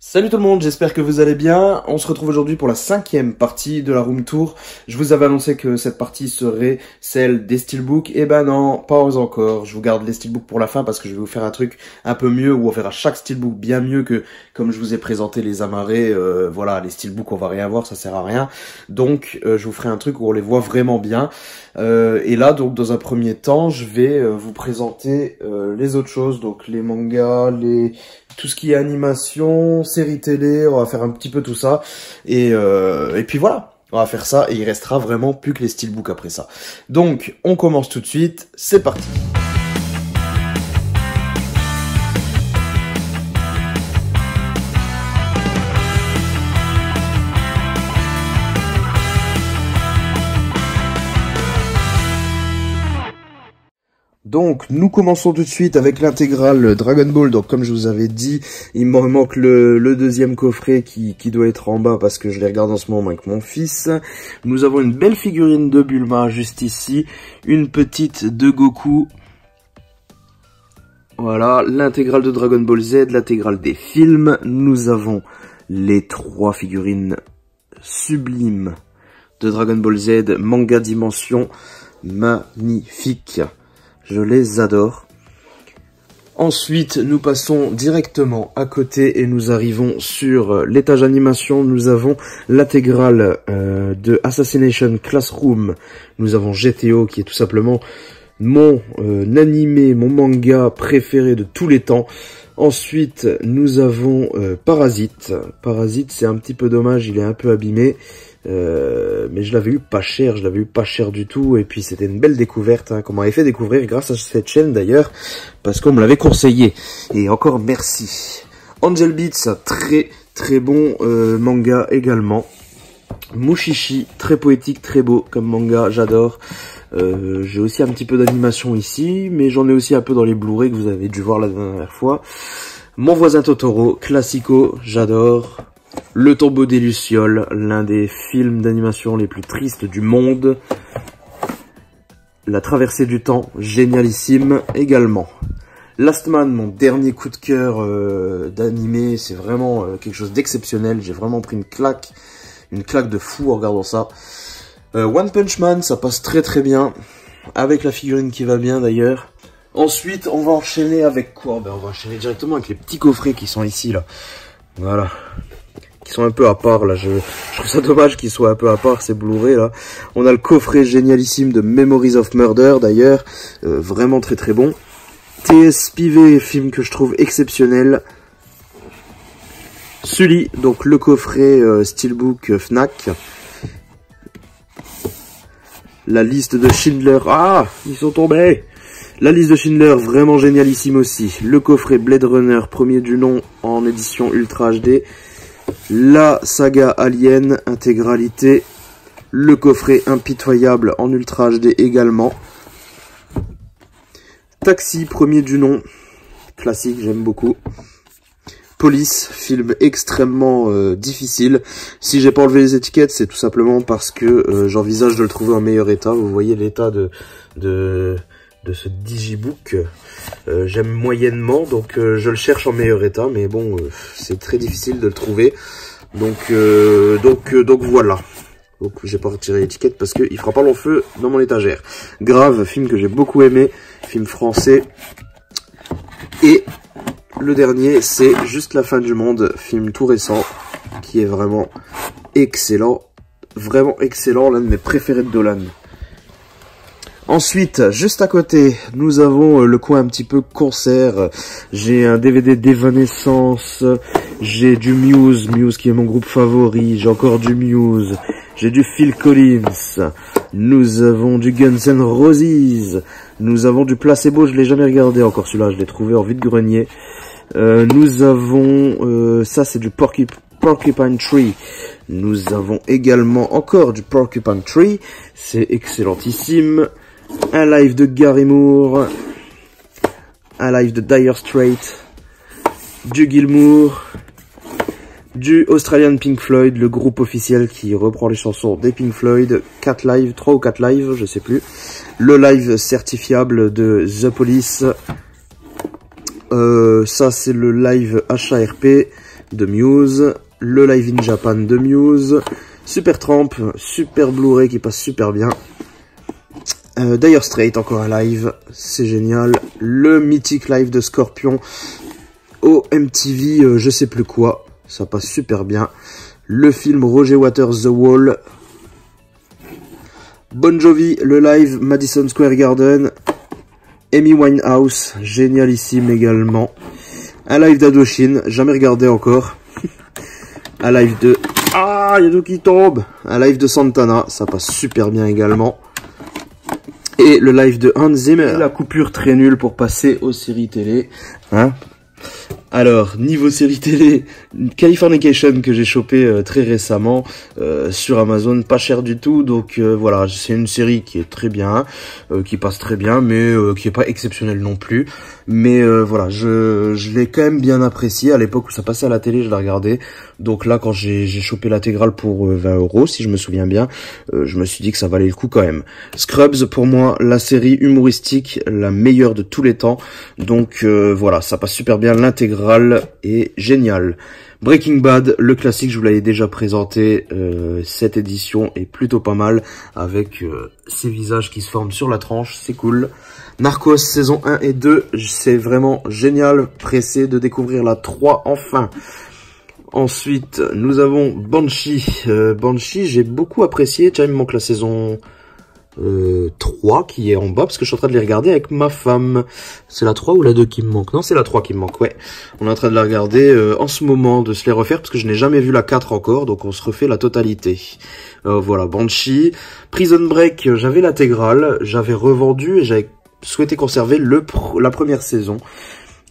Salut tout le monde, j'espère que vous allez bien. On se retrouve aujourd'hui pour la 5e partie de la room tour. Je vous avais annoncé que cette partie serait celle des steelbooks. Eh ben non, pas encore. Je vous garde les steelbooks pour la fin parce que je vais vous faire un truc un peu mieux où on verra chaque steelbook bien mieux que comme je vous ai présenté les amarrés. Voilà, les steelbooks on va rien voir, ça sert à rien. Donc je vous ferai un truc où on les voit vraiment bien. Et là donc dans un premier temps je vais vous présenter les autres choses, donc les mangas, tout ce qui est animation, série télé, on va faire un petit peu tout ça. Et puis voilà, on va faire ça et il restera vraiment plus que les steelbooks après ça. Donc on commence tout de suite, c'est parti. Donc, nous commençons tout de suite avec l'intégrale Dragon Ball. Donc, comme je vous avais dit, il me manque le deuxième coffret qui doit être en bas parce que je les regarde en ce moment avec mon fils. Nous avons une belle figurine de Bulma juste ici. Une petite de Goku. Voilà, l'intégrale de Dragon Ball Z, l'intégrale des films. Nous avons les 3 figurines sublimes de Dragon Ball Z, manga dimension, magnifique. Je les adore. Ensuite, nous passons directement à côté et nous arrivons sur l'étage animation. Nous avons l'intégrale de Assassination Classroom. Nous avons GTO qui est tout simplement mon animé, mon manga préféré de tous les temps. Ensuite, nous avons Parasite. Parasite, c'est un petit peu dommage, il est un peu abîmé. Mais je l'avais eu pas cher, du tout, et puis c'était une belle découverte, hein, qu'on m'avait fait découvrir grâce à cette chaîne d'ailleurs, parce qu'on me l'avait conseillé, et encore merci. Angel Beats, très bon manga également. Mushishi, très poétique, très beau comme manga, j'adore. J'ai aussi un petit peu d'animation ici, mais j'en ai aussi un peu dans les Blu-ray que vous avez dû voir la dernière fois. Mon voisin Totoro, classico, j'adore. Le tombeau des Lucioles, l'un des films d'animation les plus tristes du monde. La traversée du temps, génialissime également. Last Man, mon dernier coup de cœur d'animé, c'est vraiment quelque chose d'exceptionnel. J'ai vraiment pris une claque de fou en regardant ça. One Punch Man, ça passe très bien, avec la figurine qui va bien d'ailleurs. Ensuite, on va enchaîner avec quoi? Ben, on va enchaîner directement avec les petits coffrets qui sont ici là. Voilà. Qui sont un peu à part là, je trouve ça dommage qu'ils soient un peu à part ces Blu-ray là. On a le coffret génialissime de Memories of Murder d'ailleurs, vraiment très bon. TSPV, film que je trouve exceptionnel. Sully, donc le coffret Steelbook Fnac. La liste de Schindler, ah, ils sont tombés. La liste de Schindler, vraiment génialissime aussi. Le coffret Blade Runner, premier du nom en édition Ultra HD. La saga Alien, intégralité. Le coffret Impitoyable en Ultra HD également. Taxi, premier du nom. Classique, j'aime beaucoup. Police, film extrêmement difficile. Si j'ai pas enlevé les étiquettes, c'est tout simplement parce que j'envisage de le trouver en meilleur état. Vous voyez l'état de ce digibook. J'aime moyennement, donc je le cherche en meilleur état, mais bon, c'est très difficile de le trouver. Donc voilà. Donc j'ai pas retiré l'étiquette parce qu'il fera pas long feu dans mon étagère. Grave, film que j'ai beaucoup aimé, film français. Et le dernier, c'est Juste la fin du monde, film tout récent, qui est vraiment excellent. Vraiment excellent, l'un de mes préférés de Dolan. Ensuite, juste à côté, nous avons le coin un petit peu concert. J'ai un DVD d'Evanescence, j'ai du Muse qui est mon groupe favori, j'ai encore du Muse, j'ai du Phil Collins, nous avons du Guns N' Roses, nous avons du Placebo, je l'ai jamais regardé encore celui-là, je l'ai trouvé en vide-grenier. Nous avons, ça c'est du Porcupine Tree. Nous avons également encore du Porcupine Tree, c'est excellentissime. Un live de Gary Moore, un live de Dire Straits, du Gilmour, du Australian Pink Floyd, le groupe officiel qui reprend les chansons des Pink Floyd, 4 lives, 3 ou 4 lives, je sais plus. Le live certifiable de The Police, ça c'est le live HARP, de Muse, le Live in Japan de Muse, Supertramp, super Blu-ray qui passe super bien. Dire Straits, encore un live, c'est génial. Le mythique live de Scorpion au MTV, je sais plus quoi, ça passe super bien. Le film Roger Waters The Wall. Bon Jovi, le live Madison Square Garden. Amy Winehouse, génialissime également. Un live d'Indochine, jamais regardé encore. Un live de... Ah, il y a tout qui tombe. Un live de Santana, ça passe super bien également. Et le live de Hans Zimmer. La coupure très nulle pour passer aux séries télé. Hein? Alors, niveau série télé, Californication que j'ai chopé très récemment sur Amazon, pas cher du tout, donc voilà, c'est une série qui est très bien, qui passe très bien, mais qui est pas exceptionnelle non plus. Mais voilà, je l'ai quand même bien apprécié. À l'époque où ça passait à la télé, je la regardais. Donc là, quand j'ai chopé l'intégrale pour 20 €, si je me souviens bien, je me suis dit que ça valait le coup quand même. Scrubs, pour moi, la série humoristique la meilleure de tous les temps. Donc voilà, ça passe super bien, l'intégrale est géniale. Breaking Bad, le classique, je vous l'avais déjà présenté, cette édition est plutôt pas mal, avec ces visages qui se forment sur la tranche, c'est cool. Narcos, saison 1 et 2, c'est vraiment génial, pressé de découvrir la 3 enfin. Ensuite, nous avons Banshee. Banshee, j'ai beaucoup apprécié, tiens, il me manque la saison 3 qui est en bas, parce que je suis en train de les regarder avec ma femme. C'est la 3 ou la 2 qui me manque? Non, c'est la 3 qui me manque, ouais. On est en train de la regarder en ce moment, de se les refaire, parce que je n'ai jamais vu la 4 encore, donc on se refait la totalité. Voilà, Banshee. Prison Break, j'avais l'intégrale, j'avais revendu et j'avais souhaité conserver la première saison.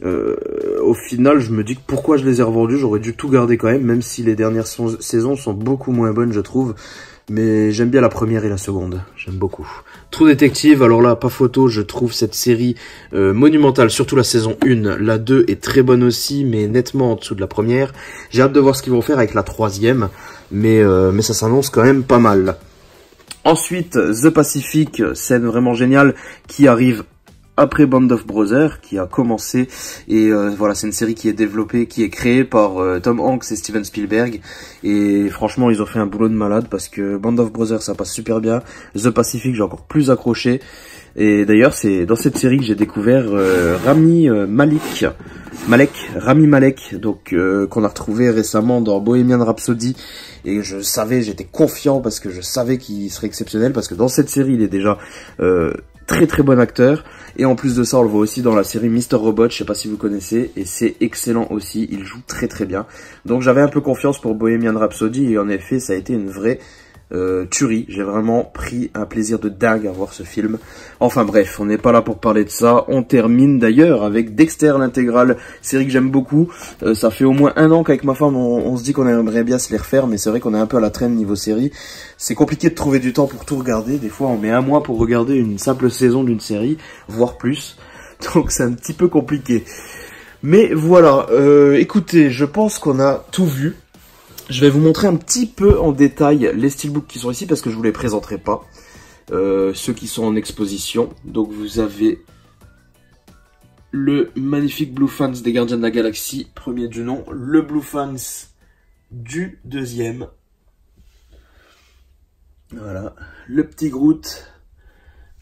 Au final, je me dis que pourquoi je les ai revendus, j'aurais dû tout garder quand même si les dernières saisons sont beaucoup moins bonnes, je trouve. Mais j'aime bien la première et la seconde, j'aime beaucoup. True Detective, alors là, pas photo, je trouve cette série monumentale, surtout la saison 1. La 2 est très bonne aussi, mais nettement en dessous de la première. J'ai hâte de voir ce qu'ils vont faire avec la 3e, mais ça s'annonce quand même pas mal. Ensuite, The Pacific, scène vraiment géniale, qui arrive après Band of Brothers, qui a commencé, et voilà, c'est une série qui est développée, qui est créée par Tom Hanks et Steven Spielberg, et franchement, ils ont fait un boulot de malade, parce que Band of Brothers, ça passe super bien, The Pacific, j'ai encore plus accroché, et d'ailleurs, c'est dans cette série que j'ai découvert Rami Malek, donc qu'on a retrouvé récemment dans Bohemian Rhapsody, et j'étais confiant, parce que je savais qu'il serait exceptionnel, parce que dans cette série, il est déjà très très bon acteur, et en plus de ça on le voit aussi dans la série Mr. Robot, je sais pas si vous connaissez, et c'est excellent aussi, il joue très très bien. Donc j'avais un peu confiance pour Bohemian Rhapsody, et en effet ça a été une vraie tuerie, j'ai vraiment pris un plaisir de dingue à voir ce film. Enfin bref, on n'est pas là pour parler de ça, on termine d'ailleurs avec Dexter l'intégrale, série que j'aime beaucoup. Ça fait au moins 1 an qu'avec ma femme on se dit qu'on aimerait bien se les refaire, mais c'est vrai qu'on est un peu à la traîne niveau série. C'est compliqué de trouver du temps pour tout regarder, des fois on met 1 mois pour regarder une simple saison d'une série, voire plus, donc c'est un petit peu compliqué. Mais voilà, écoutez, je pense qu'on a tout vu. Je vais vous montrer un petit peu en détail les steelbooks qui sont ici, parce que je vous les présenterai pas. Ceux qui sont en exposition. Donc vous avez le magnifique Blue Fans des Gardiens de la Galaxie, premier du nom. Le Blue Fans du 2e. Voilà. Le petit Groot.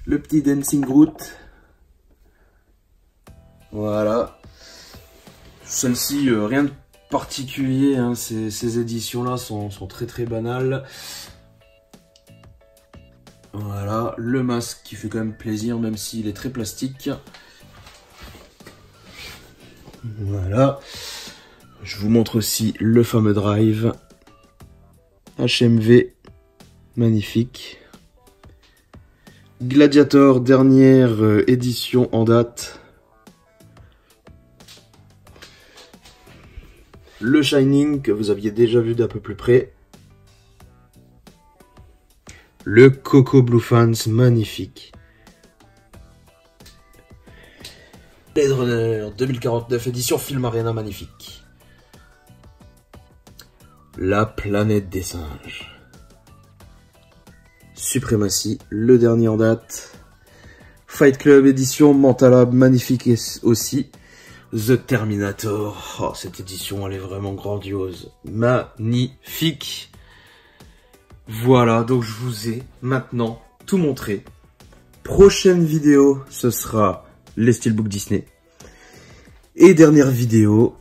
Le petit Dancing Groot. Voilà. Celle-ci, rien de particulier, hein. Ces éditions-là sont très très banales. Voilà, le masque qui fait quand même plaisir, même s'il est très plastique. Voilà. Je vous montre aussi le fameux drive. HMV, magnifique. Gladiator, dernière édition en date. Le Shining, que vous aviez déjà vu d'un peu plus près. Le Coco Blue Fans, magnifique. Blade Runner 2049, édition Film Arena, magnifique. La planète des singes. Suprématie, le dernier en date. Fight Club, édition Mentalab, magnifique aussi. The Terminator. Oh, cette édition, elle est vraiment grandiose. Magnifique. Voilà, donc je vous ai maintenant tout montré. Prochaine vidéo, ce sera les Steelbook Disney. Et dernière vidéo,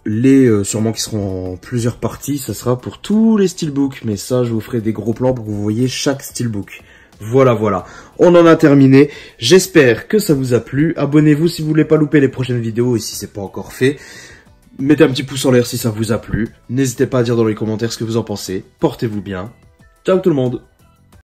sûrement qui seront en plusieurs parties, ça sera pour tous les Steelbook. Mais ça, je vous ferai des gros plans pour que vous voyez chaque Steelbook. Voilà. On en a terminé. J'espère que ça vous a plu. Abonnez-vous si vous voulez pas louper les prochaines vidéos et si c'est pas encore fait. Mettez un petit pouce en l'air si ça vous a plu. N'hésitez pas à dire dans les commentaires ce que vous en pensez. Portez-vous bien. Ciao tout le monde.